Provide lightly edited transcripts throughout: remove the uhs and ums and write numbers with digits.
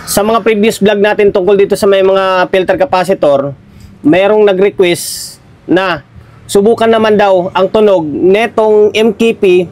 Sa mga previous vlog natin tungkol dito sa may mga filter capacitor, mayroong nag-request na subukan naman daw ang tunog netong MKP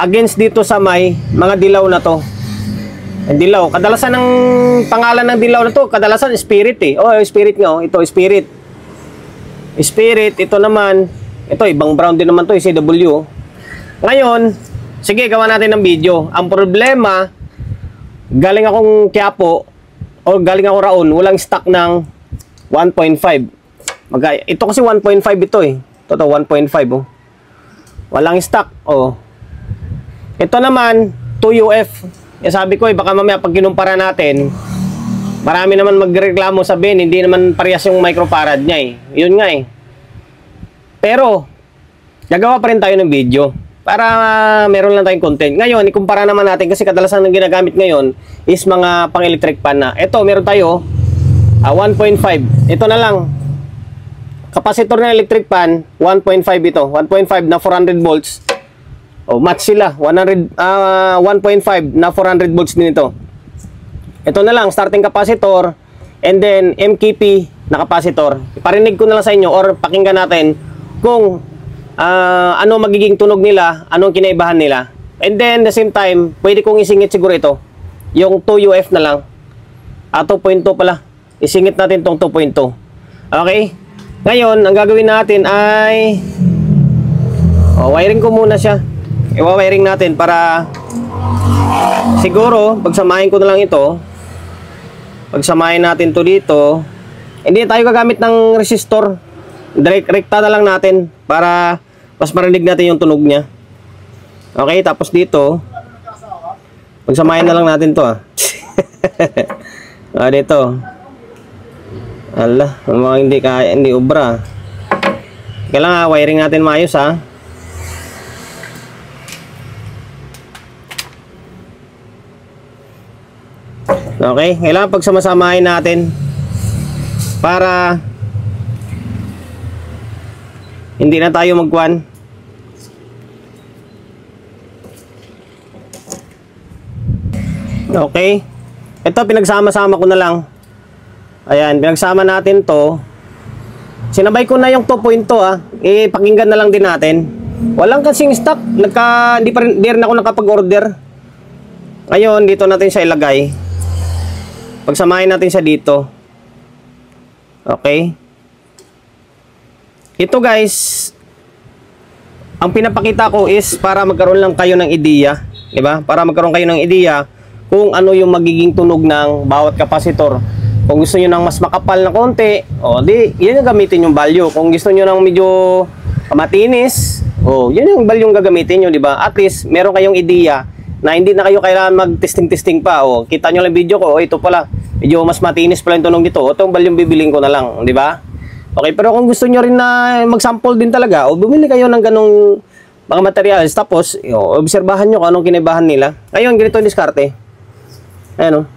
against dito sa may mga dilaw na to. Dilaw, kadalasan ng pangalan ng dilaw na to, kadalasan spirit eh. Oh, spirit nga, oh. Ito spirit. Spirit, ito naman, ito ibang brown din naman to, CW. Ngayon, sige, gawa natin ng video. Ang problema, galing akong Quiapo o galing ako Raon, walang stock ng 1.5. Ito kasi 1.5 ito eh. Ito 1.5 oh. Walang stock oh. Ito naman 2UF. Sabi ko baka mamaya pag kinumpara natin, marami naman magreklamo, sabihin hindi naman parehas yung microfarad niya eh. Yun nga eh. Pero gagawa pa rin tayo ng video para meron lang tayong content. Ngayon, ikumpara naman natin kasi kadalasan ng ginagamit ngayon is mga pang-electric pan na. Ito, meron tayo 1.5. Ito na lang. Capacitor ng electric pan, 1.5 ito. 1.5 na 400 volts. O, match sila. 1.5 na 400 volts din ito. Ito na lang, starting capacitor. And then, MKP na capacitor. Iparinig ko na lang sa inyo or pakinggan natin kung ano magiging tunog nila, anong kinaibahan nila. And then, the same time, pwede kong isingit siguro ito. Yung 2UF na lang. 2.2 pala. Isingit natin tong 2.2. Okay? Ngayon, ang gagawin natin ay wiring ko muna siya. Iwa-wiring natin para siguro, pagsamahin ko na lang ito. Pagsamahin natin to dito. Hindi tayo gagamit ng resistor. Direct rekta na lang natin para mas marinig natin yung tunog niya. Okay, tapos dito pagsamahin na lang natin to dito. Ala, mga hindi kaya, hindi ubra. Kailangan wiring natin maayos ha. Okay, kailangan pagsamasamahin natin para hindi na tayo magkuhan. Okay. Ito pinagsama-sama ko na lang. Ayan, pinagsama natin to. Sinabay ko na yung 2.2 pakinggan na lang din natin. Walang kasing stock. Di rin ako nakapag-order. Ngayon, dito natin siya ilagay. Pagsamahin natin siya dito. Okay. Ito guys, ang pinapakita ko is para magkaroon lang kayo ng ideya, di ba? Para magkaroon kayo ng ideya kung ano yung magiging tunog ng bawat kapasitor. Kung gusto niyo ng mas makapal na konti, di, yan yung gamitin yung value. Kung gusto niyo ng medyo matinis, yan yung value yung gagamitin niyo, di ba? At least meron kayong ideya na hindi na kayo kailangan mag-testing pa. Kita niyo lang video ko, ito pala, medyo mas matinis pala yung tunog dito. Itong value yung bibiling ko na lang, di ba? Okay, pero kung gusto nyo rin na mag-sample din talaga, bumili kayo ng ganong mga materials, tapos obserbahan nyo kung anong kinaibahan nila. Ngayon, ganito yung diskarte. Ayan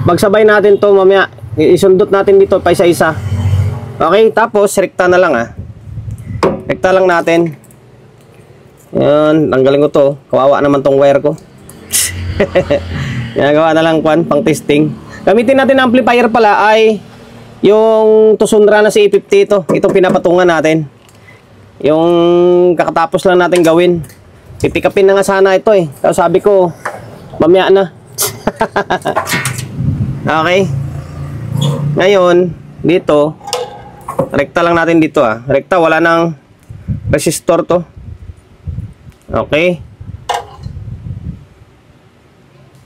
magsabay natin to mamaya. Isundot natin dito pa isa-isa. Okay, tapos rekta na lang Rekta lang natin. Ayan, tanggalin ko to. Kawawa naman tong wire ko. Ginagawa na lang pang testing. Gamitin natin ang amplifier pala ay yung Tusundra na C50 ito. Ito pinapatungan natin. Yung kakatapos lang natin gawin. Pipikapin na nga sana ito Pero sabi ko, mamaya na. Okay. Ngayon, dito, rekta lang natin dito Rekta, wala nang resistor to. Okay.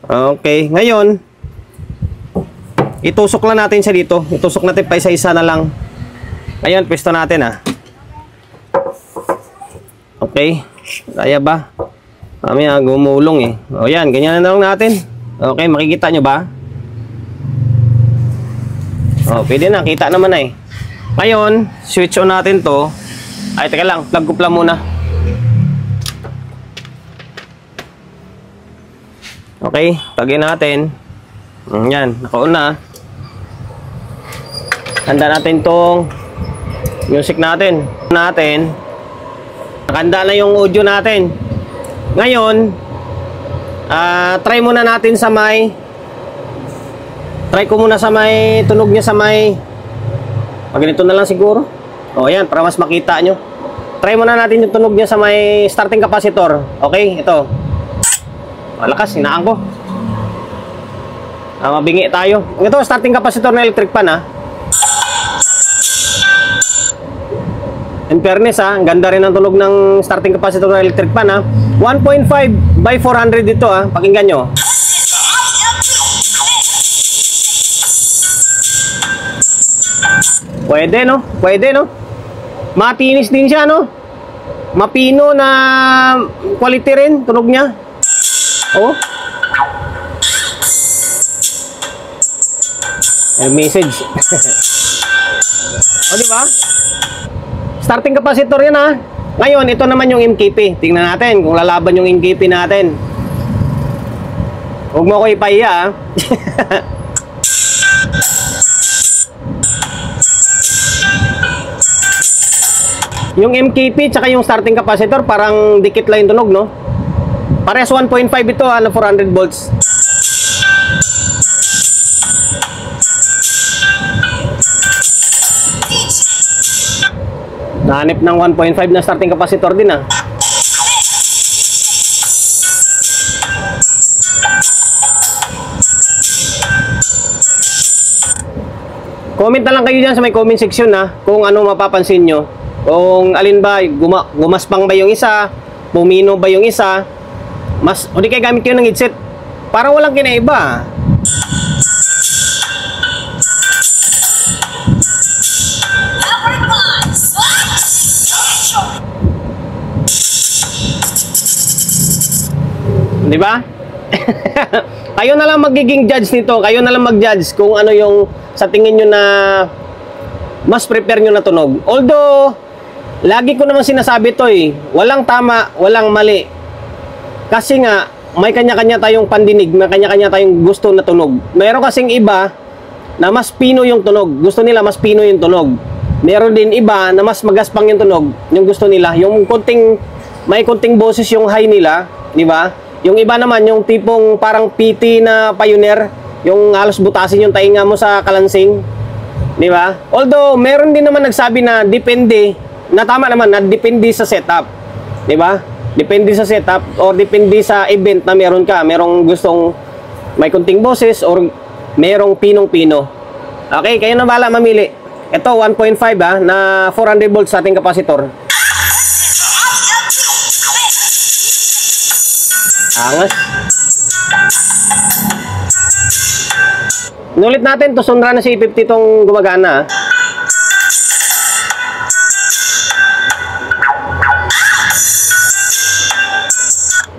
Okay, ngayon itusok lang natin siya dito. Itusok natin pa isa-isa na lang. Ngayon, pwesto natin Okay. Kaya ba? Mamaya gumulong yan, ganyan na lang natin. Okay, makikita nyo ba? Pwede na, kita naman Ngayon, switch on natin to. Ay, teka lang, plug ko pala muna. Okay, plugin natin. Yan, naka-on na. Handa natin tong music natin. Nakahanda na yung audio natin. Ngayon, Try muna natin sa may try ko muna sa may tunog niya sa may ganito na lang siguro. O yan, para mas makita nyo. Try muna natin yung tunog niya sa may starting capacitor. Okay, ito. Malakas, hinaan ko. Mabingi tayo. Ito, starting capacitor na electric pan, In fairness, ang ganda rin ang tunog ng starting capacitor na electric pan, 1.5 by 400 dito, pakinggan nyo. Pwede, no? Pwede, no? Matinis din siya, no? Mapino na quality rin, tunog niya. Oh. Message. O, di ba? Starting capacitor yan, Ngayon, ito naman yung MKP. Tingnan natin kung lalaban yung MKP natin. Huwag mo ko ipahiya, Yung MKP tsaka yung starting capacitor parang dikit lang yung tunog, no? Parehas 1.5 ito, na 400 volts. Nahanip ng 1.5 na starting capacitor din, Comment na lang kayo dyan sa may comment section, kung ano mapapansin nyo. Kung alin ba, gumaspang ba yung isa, pumino ba yung isa, o di kayo gamit kayo ng headset. Parang walang kinaiba. Di ba? Kayo na lang magiging judge nito. Kayo na lang mag-judge kung ano yung sa tingin nyo na mas prepare nyo na tunog. Although, lagi ko naman sinasabi to, walang tama, walang mali. Kasi nga, may kanya-kanya tayong pandinig, may kanya-kanya tayong gusto na tunog. Meron kasing iba na mas pino yung tunog. Gusto nila mas pino yung tunog. Meron din iba na mas magaspang yung tunog. Yung gusto nila, yung may konting boses yung high nila, di ba? Yung iba naman, yung tipong parang PT na pioneer, yung halos butasin yung tainga mo sa kalansing, di ba? Although, meron din naman nagsabi na depende, na tama naman, na depende sa setup, di ba? Depende sa setup or depende sa event na meron ka. Merong gustong may konting boses or merong pinong-pino. Okay, kayo na bahala mamili. Ito, 1.5 na 400 volts sa ating kapasitor. Angas. Nulit natin, to Sonra na si 50 itong gumagana.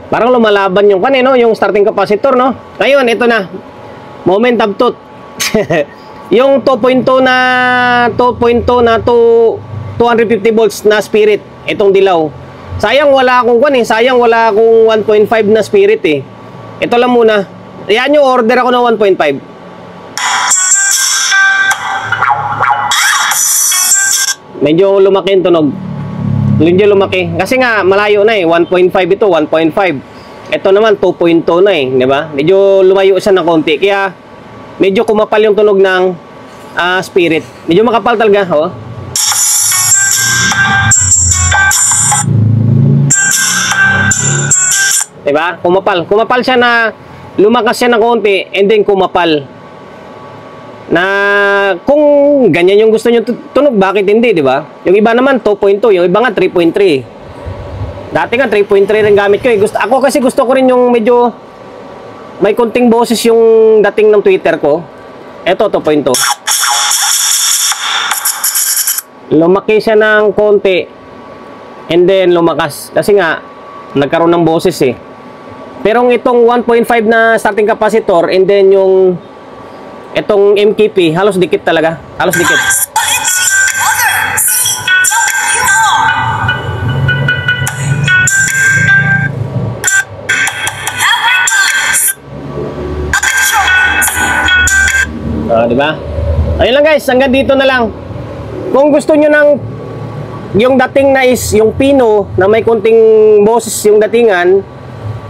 Parang lumalaban yung kanino, yung starting capacitor, no? Ngayon, ito na. Moment of truth. Yung 2.2 na 250 volts na spirit, itong dilaw. Sayang wala akong sayang wala akong 1.5 na spirit Ito lang muna. Yan yung order ako ng 1.5. Medyo lumaki yung tunog. Medyo lumaki. Kasi nga malayo na 1.5 ito, 1.5. Ito naman 2.2 na di ba? Medyo lumayo siya ng konti. Kaya medyo kumapal yung tunog ng spirit. Medyo makapal talaga, Diba? Kumapal. Kumapal siya na lumakas siya ng konti and then kumapal. Na kung ganyan yung gusto nyo tunog, bakit hindi, di ba? Yung iba naman 2.2, yung iba nga 3.3. Dati nga 3.3 rin gamit ko ako kasi gusto ko rin yung medyo may konting boses yung dating ng Twitter ko. Eto 2.2. Lumaki siya ng konti and then lumakas kasi nga nagkaroon ng boses Pero itong 1.5 na starting capacitor and then yung itong MKP, halos dikit talaga. Halos dikit. Diba? Ayun lang guys, hanggang dito na lang. Kung gusto nyo ng yung dating na is yung pino na may konting boses yung datingan,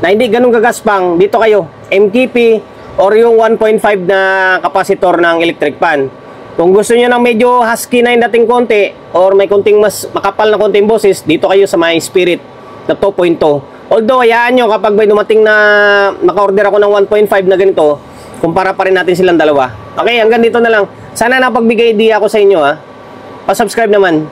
na hindi ganun gagaspang, dito kayo, MKP or yung 1.5 na kapasitor ng electric fan. Kung gusto niyo ng medyo husky na yung dating konti or may konting mas makapal na konting boses, dito kayo sa My Spirit na 2.2. Although, hayaan nyo kapag may dumating na naka-order ako ng 1.5 na ganito, kumpara pa rin natin silang dalawa. Okay, hanggang dito na lang. Sana napagbigay idea ako sa inyo ha. Pa-subscribe naman.